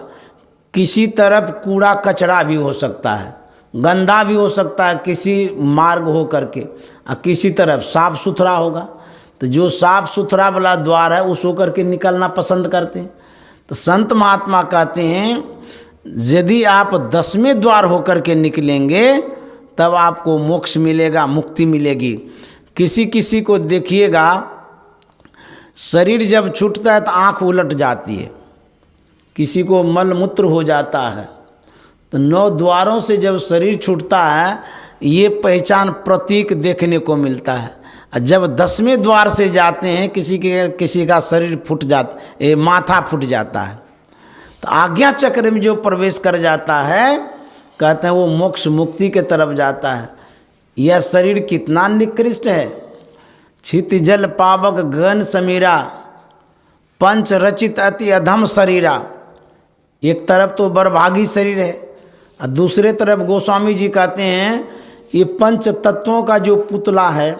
किसी तरफ कूड़ा कचरा भी हो सकता है, गंदा भी हो सकता है, किसी मार्ग हो करके, और किसी तरफ साफ सुथरा होगा। तो जो साफ सुथरा वाला द्वार है, उस होकर के निकलना पसंद करते हैं। तो संत महात्मा कहते हैं, यदि आप 10वें द्वार होकर के निकलेंगे, तब आपको मोक्ष मिलेगा, मुक्ति मिलेगी। किसी किसी को देखिएगा, शरीर जब छूटता है तो आँख उलट जाती है, किसी को मल मूत्र हो जाता है। तो 9 द्वारों से जब शरीर छूटता है, ये पहचान प्रतीक देखने को मिलता है। जब 10वें द्वार से जाते हैं, किसी का शरीर फूट जाता, माथा फूट जाता है, तो आज्ञा चक्र में जो प्रवेश कर जाता है, कहते हैं वो मोक्ष मुक्ति के तरफ जाता है। यह शरीर कितना निकृष्ट है। छित जल पावक गन समीरा, पंच रचित अति अधम शरीरा। एक तरफ तो बरभागी शरीर है, और दूसरे तरफ गोस्वामी जी कहते हैं, ये पंच तत्वों का जो पुतला है,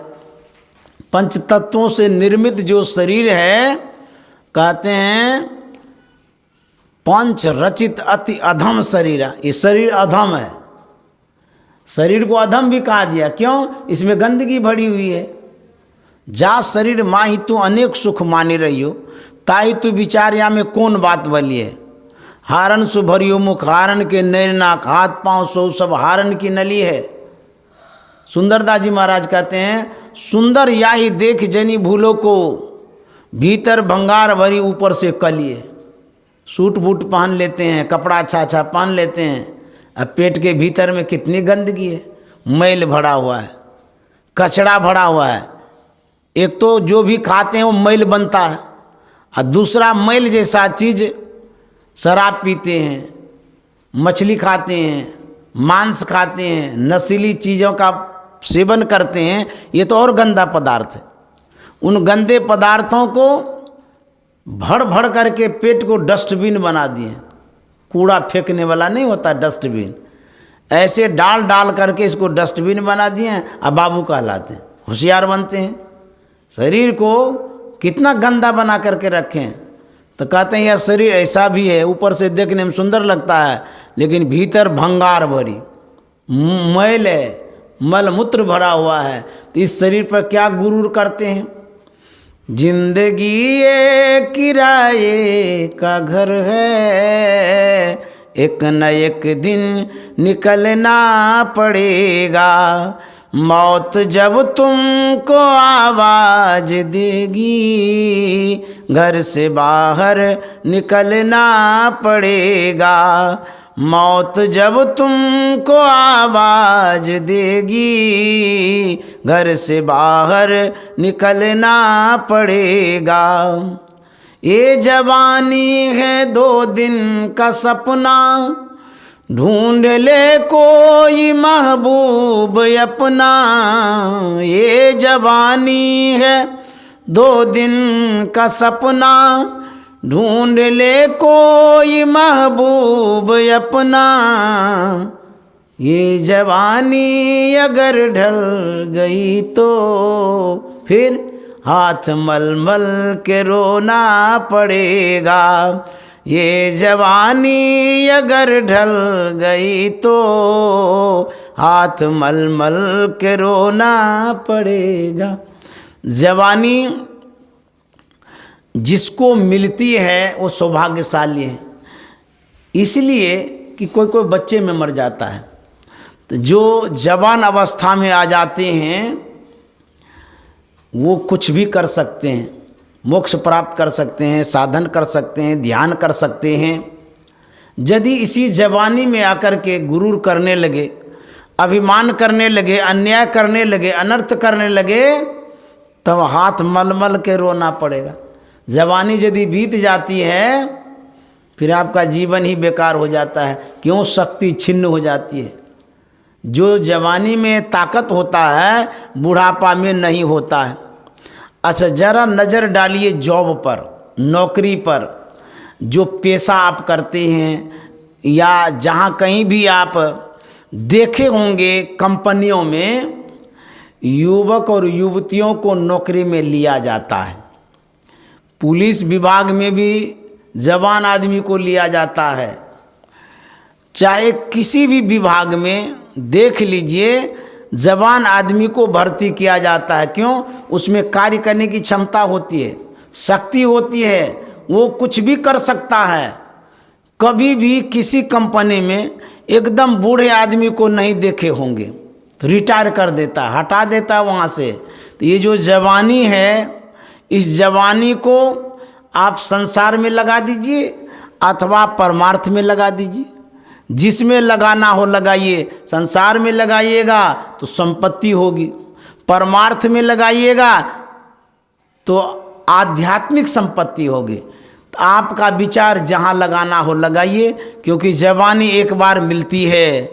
पंच तत्वों से निर्मित जो शरीर है, कहते हैं पंच रचित अति अधम शरीरा। ये शरीर अधम है। शरीर को अधम भी कहा दिया, क्यों? इसमें गंदगी भरी हुई है। जा शरीर माही तू अनेक सुख मानी रहियो, ताई तू विचारिया में कौन बात बली है। हारन सु भरियो मुख, हारन के नैर नाक, हाथ पाँव सो सब हारन की नली है। सुंदरदास जी महाराज कहते हैं, सुंदर याही देख जनी भूलो को, भीतर भंगार भरी ऊपर से कलिए। सूट बूट पहन लेते हैं, कपड़ा अच्छा अच्छा पहन लेते हैं, अब पेट के भीतर में कितनी गंदगी है, मैल भरा हुआ है, कचरा भरा हुआ है। एक तो जो भी खाते हैं वो मैल बनता है, और दूसरा मैल जैसा चीज़, शराब पीते हैं, मछली खाते हैं, मांस खाते हैं, नशीली चीज़ों का सेवन करते हैं, ये तो और गंदा पदार्थ है। उन गंदे पदार्थों को भर भर करके पेट को डस्टबिन बना दिए। कूड़ा फेंकने वाला नहीं होता डस्टबिन, ऐसे डाल डाल करके इसको डस्टबिन बना दिए, अब बाबू कहलाते हैं, होशियार बनते हैं। शरीर को कितना गंदा बना करके रखें। तो कहते हैं यह शरीर ऐसा भी है, ऊपर से देखने में सुंदर लगता है, लेकिन भीतर भंगार भरी मैल है, मल मूत्र भरा हुआ है, तो इस शरीर पर क्या गुरूर करते हैं। जिंदगी ये किराए का घर है, एक न एक दिन निकलना पड़ेगा। मौत जब तुमको आवाज देगी, घर से बाहर निकलना पड़ेगा। मौत जब तुमको आवाज देगी, घर से बाहर निकलना पड़ेगा। ये जवानी है 2 दिन का सपना, ढूंढ ले कोई महबूब अपना। ये जवानी है 2 दिन का सपना, ढूंढ ले कोई महबूब अपना। ये जवानी अगर ढल गई तो फिर हाथ मल मल के रोना पड़ेगा। ये जवानी अगर ढल गई तो हाथ मल मल के रोना पड़ेगा। जवानी जिसको मिलती है वो सौभाग्यशाली है, इसलिए कि कोई कोई बच्चे में मर जाता है। तो जो जवान अवस्था में आ जाते हैं वो कुछ भी कर सकते हैं, मोक्ष प्राप्त कर सकते हैं, साधन कर सकते हैं, ध्यान कर सकते हैं। यदि इसी जवानी में आकर के गुरूर करने लगे, अभिमान करने लगे, अन्याय करने लगे, अनर्थ करने लगे, तब हाथ मलमल के रोना पड़ेगा। जवानी यदि बीत जाती है फिर आपका जीवन ही बेकार हो जाता है। क्यों? शक्ति छिन्न हो जाती है। जो जवानी में ताकत होता है बुढ़ापा में नहीं होता है। अच्छा, ज़रा नज़र डालिए जॉब पर, नौकरी पर, जो पेशा आप करते हैं या जहाँ कहीं भी आप देखे होंगे कंपनियों में युवक और युवतियों को नौकरी में लिया जाता है। पुलिस विभाग में भी जवान आदमी को लिया जाता है। चाहे किसी भी विभाग में देख लीजिए जवान आदमी को भर्ती किया जाता है। क्यों? उसमें कार्य करने की क्षमता होती है, शक्ति होती है, वो कुछ भी कर सकता है। कभी भी किसी कंपनी में एकदम बूढ़े आदमी को नहीं देखे होंगे, तो रिटायर कर देता है, हटा देता है वहाँ से। तो ये जो जवानी है, इस जवानी को आप संसार में लगा दीजिए अथवा परमार्थ में लगा दीजिए। जिसमें लगाना हो लगाइए। संसार में लगाइएगा तो संपत्ति होगी, परमार्थ में लगाइएगा तो आध्यात्मिक संपत्ति होगी। तो आपका विचार जहाँ लगाना हो लगाइए, क्योंकि जवानी एक बार मिलती है,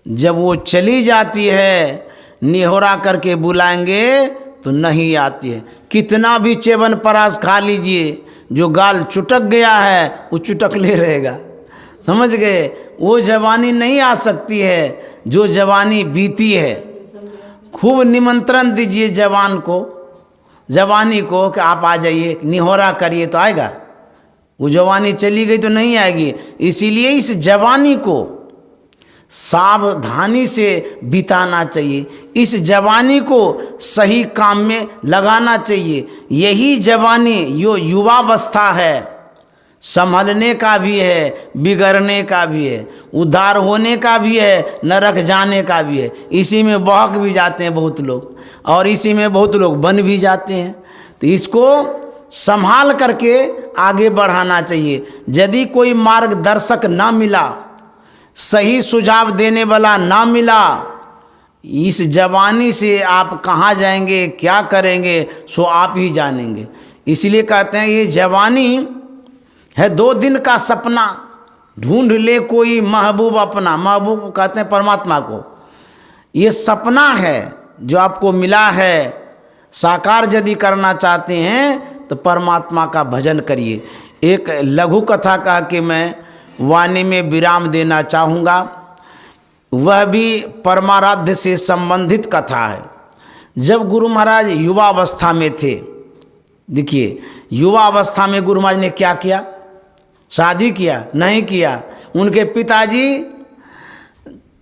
जब वो चली जाती है निहोरा करके बुलाएंगे तो नहीं आती है। कितना भी चेवन परास खा लीजिए, जो गाल चुटक गया है वो चुटकले रहेगा। समझ गए? वो जवानी नहीं आ सकती है जो जवानी बीती है। खूब निमंत्रण दीजिए जवान को, जवानी को कि आप आ जाइए, निहोरा करिए तो आएगा। वो जवानी चली गई तो नहीं आएगी। इसीलिए इस जवानी को सावधानी से बिताना चाहिए, इस जवानी को सही काम में लगाना चाहिए। यही जवानी यो युवावस्था है, संभलने का भी है, बिगड़ने का भी है, उद्धार होने का भी है, नरक जाने का भी है। इसी में बहक भी जाते हैं बहुत लोग, और इसी में बहुत लोग बन भी जाते हैं। तो इसको संभाल करके आगे बढ़ाना चाहिए। यदि कोई मार्गदर्शक ना मिला, सही सुझाव देने वाला ना मिला, इस जवानी से आप कहाँ जाएंगे, क्या करेंगे, सो आप ही जानेंगे। इसलिए कहते हैं ये जवानी है 2 दिन का सपना, ढूंढ ले कोई महबूब अपना। महबूब को कहते हैं परमात्मा को। ये सपना है जो आपको मिला है, साकार यदि करना चाहते हैं तो परमात्मा का भजन करिए। एक लघु कथा कह के मैं वाणी में विराम देना चाहूँगा। वह भी परमाराध्य से संबंधित कथा है। जब गुरु महाराज युवावस्था में थे, देखिए युवावस्था में गुरु महाराज ने क्या किया? शादी किया? नहीं किया। उनके पिताजी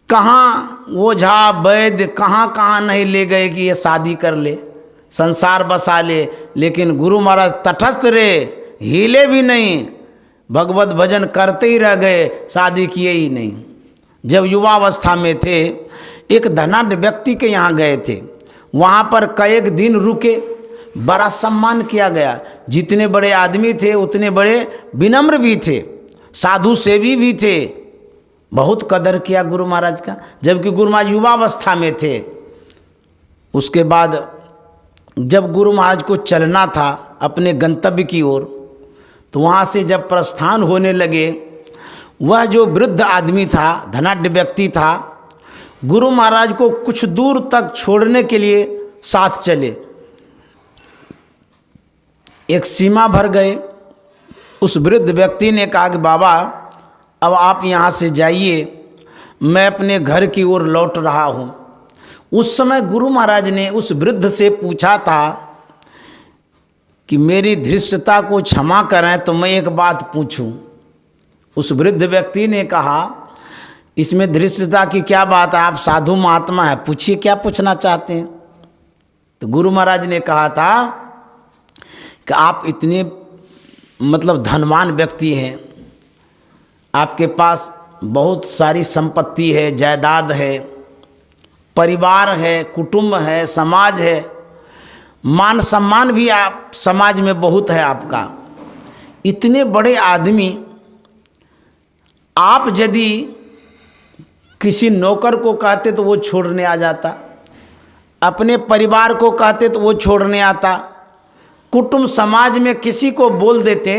कहाँ ओझा वैद्य कहाँ कहाँ नहीं ले गए कि ये शादी कर ले, संसार बसा ले, लेकिन गुरु महाराज तटस्थ रहे, हिले भी नहीं, भगवत भजन करते ही रह गए, शादी किए ही नहीं। जब युवावस्था में थे, एक धनाढ्य व्यक्ति के यहाँ गए थे, वहाँ पर कई दिन रुके, बड़ा सम्मान किया गया। जितने बड़े आदमी थे उतने बड़े विनम्र भी थे, साधु सेवी भी थे, बहुत कदर किया गुरु महाराज का, जबकि गुरु महाराज युवावस्था में थे। उसके बाद जब गुरु महाराज को चलना था अपने गंतव्य की ओर, तो वहाँ से जब प्रस्थान होने लगे, वह जो वृद्ध आदमी था, धनाढ्य व्यक्ति था, गुरु महाराज को कुछ दूर तक छोड़ने के लिए साथ चले। एक सीमा भर गए, उस वृद्ध व्यक्ति ने कहा कि बाबा अब आप यहाँ से जाइए, मैं अपने घर की ओर लौट रहा हूँ। उस समय गुरु महाराज ने उस वृद्ध से पूछा था कि मेरी धृष्टता को क्षमा करें तो मैं एक बात पूछूं। उस वृद्ध व्यक्ति ने कहा, इसमें धृष्टता की क्या बात है, आप साधु महात्मा है, पूछिए क्या पूछना चाहते हैं। तो गुरु महाराज ने कहा था कि आप इतने मतलब धनवान व्यक्ति हैं, आपके पास बहुत सारी संपत्ति है, जायदाद है, परिवार है, कुटुंब है, समाज है, मान सम्मान भी आप समाज में बहुत है आपका। इतने बड़े आदमी आप यदि किसी नौकर को कहते तो वो छोड़ने आ जाता, अपने परिवार को कहते तो वो छोड़ने आता, कुटुंब समाज में किसी को बोल देते,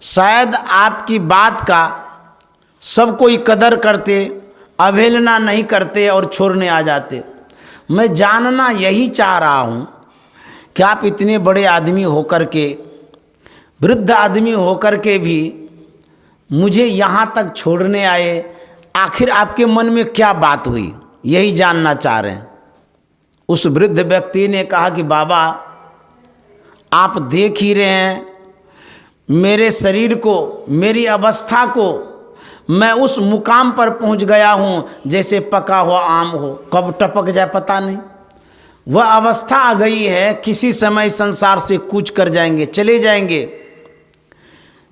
शायद आपकी बात का सब कोई कदर करते, अवहेलना नहीं करते और छोड़ने आ जाते। मैं जानना यही चाह रहा हूँ कि आप इतने बड़े आदमी होकर के, वृद्ध आदमी होकर के भी मुझे यहाँ तक छोड़ने आए, आखिर आपके मन में क्या बात हुई, यही जानना चाह रहे हैं। उस वृद्ध व्यक्ति ने कहा कि बाबा आप देख ही रहे हैं मेरे शरीर को, मेरी अवस्था को, मैं उस मुकाम पर पहुंच गया हूं जैसे पका हुआ आम हो, कब टपक जाए पता नहीं। वह अवस्था आ गई है, किसी समय संसार से कूच कर जाएंगे, चले जाएंगे।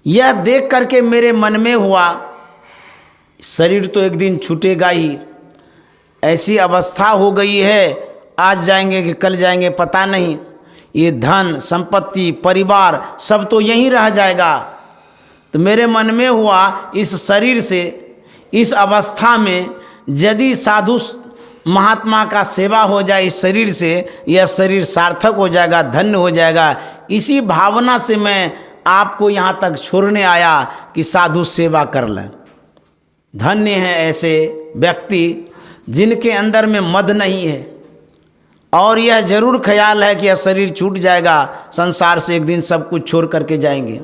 यह देख करके मेरे मन में हुआ, शरीर तो एक दिन छूटेगा ही, ऐसी अवस्था हो गई है, आज जाएंगे कि कल जाएंगे पता नहीं, ये धन संपत्ति परिवार सब तो यहीं रह जाएगा। तो मेरे मन में हुआ, इस शरीर से, इस अवस्था में यदि साधु महात्मा का सेवा हो जाए इस शरीर से, यह शरीर सार्थक हो जाएगा, धन्य हो जाएगा। इसी भावना से मैं आपको यहाँ तक छोड़ने आया कि साधु सेवा कर लें। धन्य हैं ऐसे व्यक्ति जिनके अंदर में मद नहीं है और यह जरूर ख्याल है कि यह शरीर छूट जाएगा, संसार से एक दिन सब कुछ छोड़ करके जाएंगे।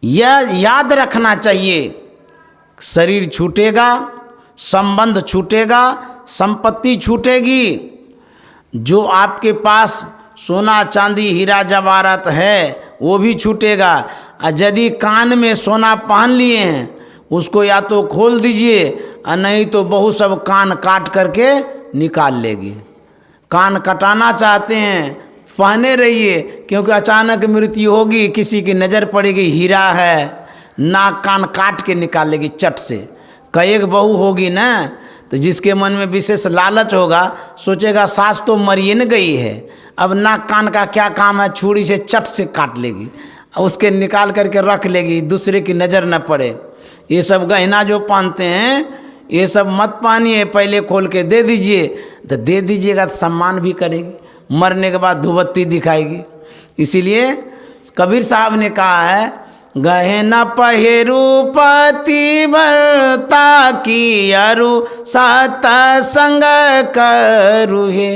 यह याद रखना चाहिए, शरीर छूटेगा, संबंध छूटेगा, संपत्ति छूटेगी, जो आपके पास सोना चांदी हीरा जवाहरात है वो भी छूटेगा। और यदि कान में सोना पहन लिए हैं उसको या तो खोल दीजिए और नहीं तो बहू सब कान काट करके निकाल लेगी। कान कटाना चाहते हैं पहने रहिए, क्योंकि अचानक मृत्यु होगी, किसी की नज़र पड़ेगी, हीरा है, नाक कान काट के निकाल लेगी चट से। कई बहू होगी ना, तो जिसके मन में विशेष लालच होगा, सोचेगा सास तो मरिए न गई है, अब नाक कान का क्या काम है, छुरी से चट से काट लेगी, उसके निकाल करके रख लेगी, दूसरे की नज़र न पड़े। ये सब गहना जो पहनते हैं ये सब मत पहनिए, पहले खोल के दे दीजिए, तो दे दीजिएगा तो सम्मान भी करेगी, मरने के बाद धूबत्ती दिखाएगी। इसीलिए कबीर साहब ने कहा है, गहना पहिरू पतिव्रता की अरु सत संग करू हे,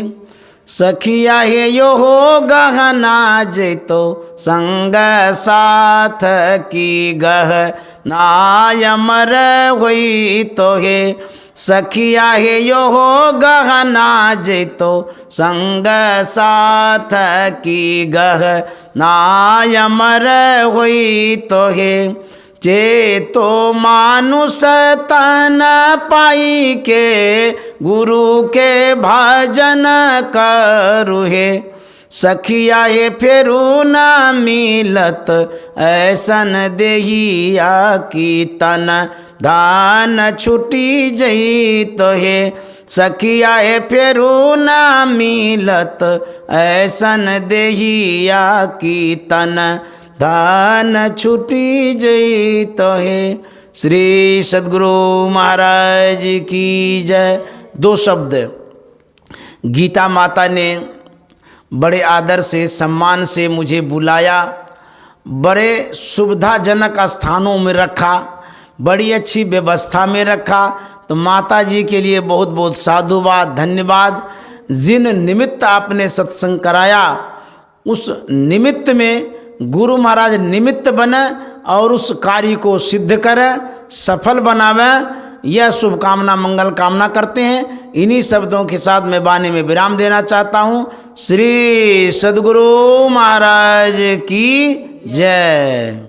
सखिया हे यो हो गहना जैतो संग साथ की गह नायमर हुई तो हे, सखिया हे यो हो गहना जैतो संग साथ की गह नायमर हुई तो हे, चेतो मानुष तन पाई के गुरु के भजन करुहे। सखिया हे फेरू न मिलत ऐसन देहिया की तन धान छुटी जई तो हे। सखिया हे फेरू न मिलत ऐसन देहिया की तन धान छुटी जई तो हे। श्री सद्गुरु महाराज की जय। 2 शब्द गीता माता ने बड़े आदर से सम्मान से मुझे बुलाया, बड़े सुविधाजनक स्थानों में रखा, बड़ी अच्छी व्यवस्था में रखा। तो माता जी के लिए बहुत बहुत साधुवाद, धन्यवाद। जिन निमित्त आपने सत्संग कराया उस निमित्त में गुरु महाराज निमित्त बने और उस कार्य को सिद्ध करे, सफल बनावे, यह शुभकामना मंगल कामना करते हैं। इन्हीं शब्दों के साथ मैं वाणी में विराम देना चाहता हूँ। श्री सद्गुरु महाराज की जय।